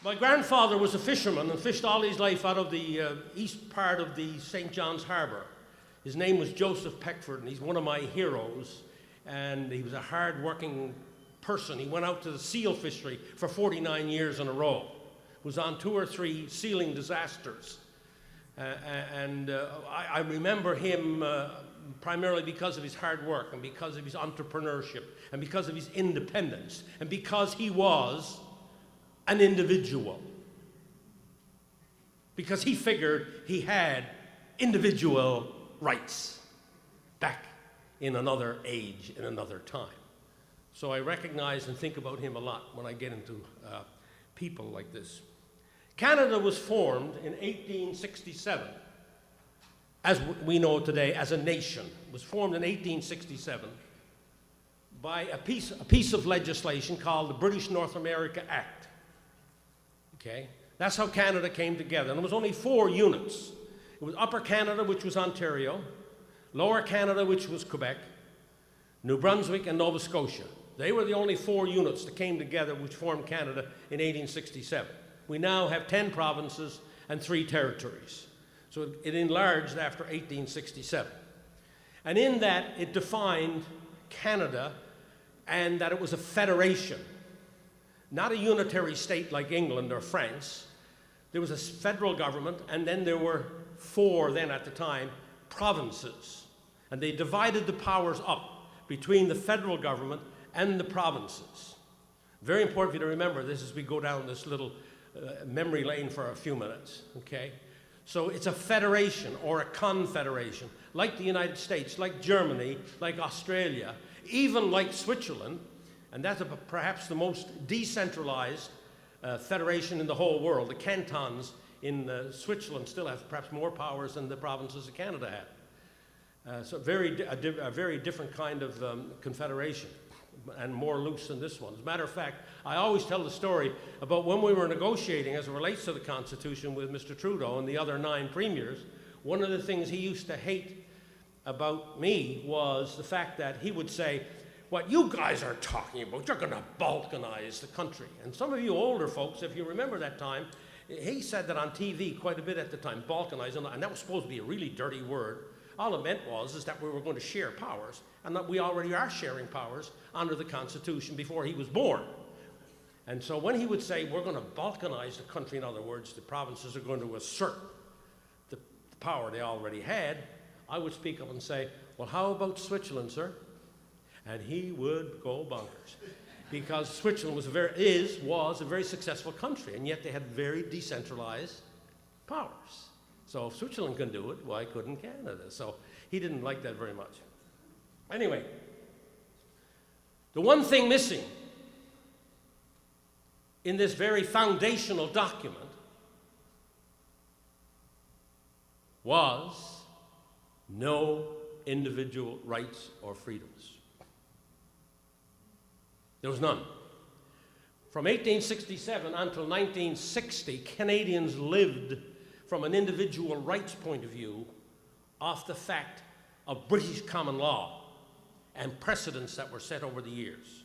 My grandfather was a fisherman and fished all his life out of the east part of the St. John's Harbour. His name was Joseph Peckford, and he's one of my heroes. And he was a hard-working person. He went out to the seal fishery for 49 years in a row. Was on 2 or 3 sealing disasters. I remember him primarily because of his hard work and because of his entrepreneurship and because of his independence and because he was an individual. Because he figured he had individual rights back in another age, in another time. So I recognize and think about him a lot when I get into people like this. Canada was formed in 1867, as we know today, as a nation. It was formed in 1867 by a piece of legislation called the British North America Act. Okay? That's how Canada came together. And there was only 4 units. It was Upper Canada, which was Ontario, Lower Canada, which was Quebec, New Brunswick, and Nova Scotia. They were the only 4 units that came together which formed Canada in 1867. We now have 10 provinces and 3 territories. So it enlarged after 1867. And in that, it defined Canada and that it was a federation, not a unitary state like England or France. There was a federal government, and then there were 4 then at the time provinces. And they divided the powers up between the federal government and the provinces. Very important for you to remember this as we go down this little memory lane for a few minutes, okay? So it's a federation or a confederation, like the United States, like Germany, like Australia, even like Switzerland, and that's perhaps the most decentralized federation in the whole world. The cantons in Switzerland still have perhaps more powers than the provinces of Canada had. So a very different kind of confederation, and more loose than this one. As a matter of fact, I always tell the story about when we were negotiating as it relates to the Constitution with Mr. Trudeau and the other 9 premiers. One of the things he used to hate about me was the fact that he would say, what you guys are talking about, you're going to balkanize the country. And some of you older folks, if you remember that time, he said that on TV quite a bit at the time, balkanize, and that was supposed to be a really dirty word. All it meant was that we were going to share powers, and that we already are sharing powers under the Constitution before he was born. And so when he would say, we're going to balkanize the country, in other words, the provinces are going to assert the power they already had, I would speak up and say, well, how about Switzerland, sir? And he would go bonkers. Because Switzerland was a very successful country, and yet they had very decentralized powers. So if Switzerland can do it, why couldn't Canada? So he didn't like that very much. Anyway, the one thing missing in this very foundational document was no individual rights or freedoms. There was none. From 1867 until 1960, Canadians lived from an individual rights point of view off the fact of British common law and precedents that were set over the years.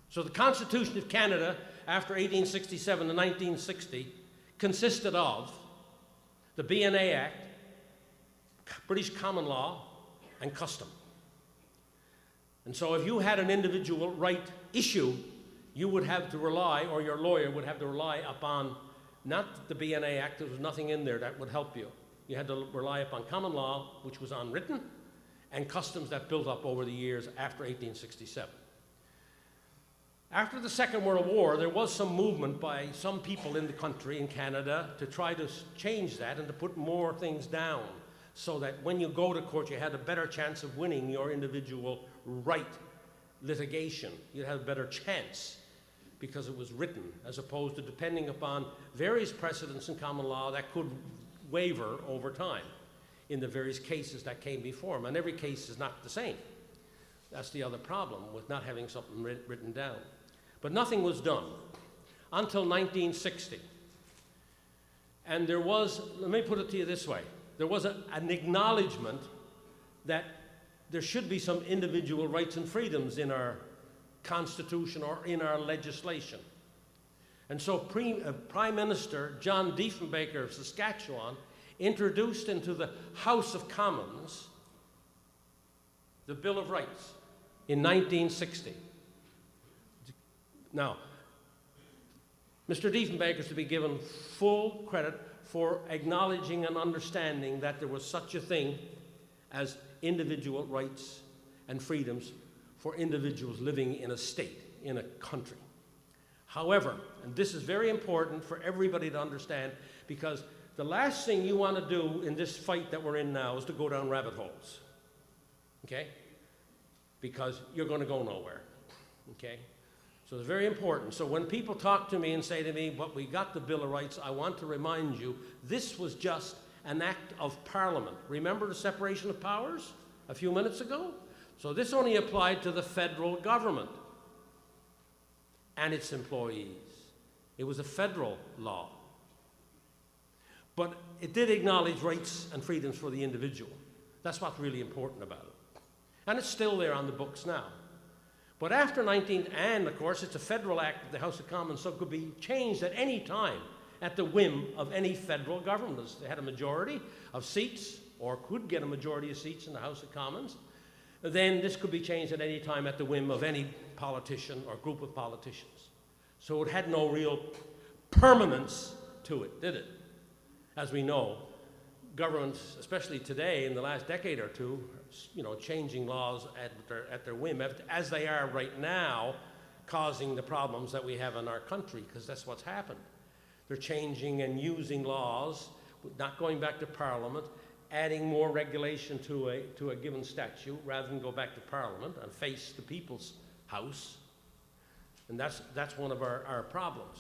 So the Constitution of Canada after 1867 to 1960 consisted of the BNA Act, British common law, and custom. And so if you had an individual right issue, you would have to rely, or your lawyer would have to rely upon not the BNA Act. There was nothing in there that would help you. You had to rely upon common law, which was unwritten, and customs that built up over the years after 1867. After the Second World War, there was some movement by some people in the country, in Canada, to try to change that and to put more things down so that when you go to court, you had a better chance of winning your individual right litigation. You had a better chance because it was written, as opposed to depending upon various precedents in common law that could waver over time in the various cases that came before them. And every case is not the same. That's the other problem with not having something written down. But nothing was done until 1960. And there was, let me put it to you this way, there was an acknowledgement that there should be some individual rights and freedoms in our Constitution or in our legislation. And so Prime Minister John Diefenbaker of Saskatchewan introduced into the House of Commons the Bill of Rights in 1960. Now, Mr. Diefenbaker is to be given full credit for acknowledging and understanding that there was such a thing as individual rights and freedoms for individuals living in a state, in a country. However, and this is very important for everybody to understand, because the last thing you want to do in this fight that we're in now is to go down rabbit holes, okay? Because you're going to go nowhere, okay? So it's very important. So when people talk to me and say to me, but we got the Bill of Rights, I want to remind you, this was just an act of Parliament. Remember the separation of powers a few minutes ago? So this only applied to the federal government and its employees. It was a federal law. But it did acknowledge rights and freedoms for the individual. That's what's really important about it. And it's still there on the books now. But after and of course, it's a federal act of the House of Commons, so it could be changed at any time at the whim of any federal government. They had a majority of seats, or could get a majority of seats in the House of Commons. Then this could be changed at any time at the whim of any politician or group of politicians. So it had no real permanence to it, did it? As we know, governments, especially today in the last decade or two, changing laws at their whim, as they are right now, causing the problems that we have in our country, because that's what's happened. They're changing and using laws, not going back to Parliament, adding more regulation to a given statute rather than go back to Parliament and face the people's house. And that's one of our problems.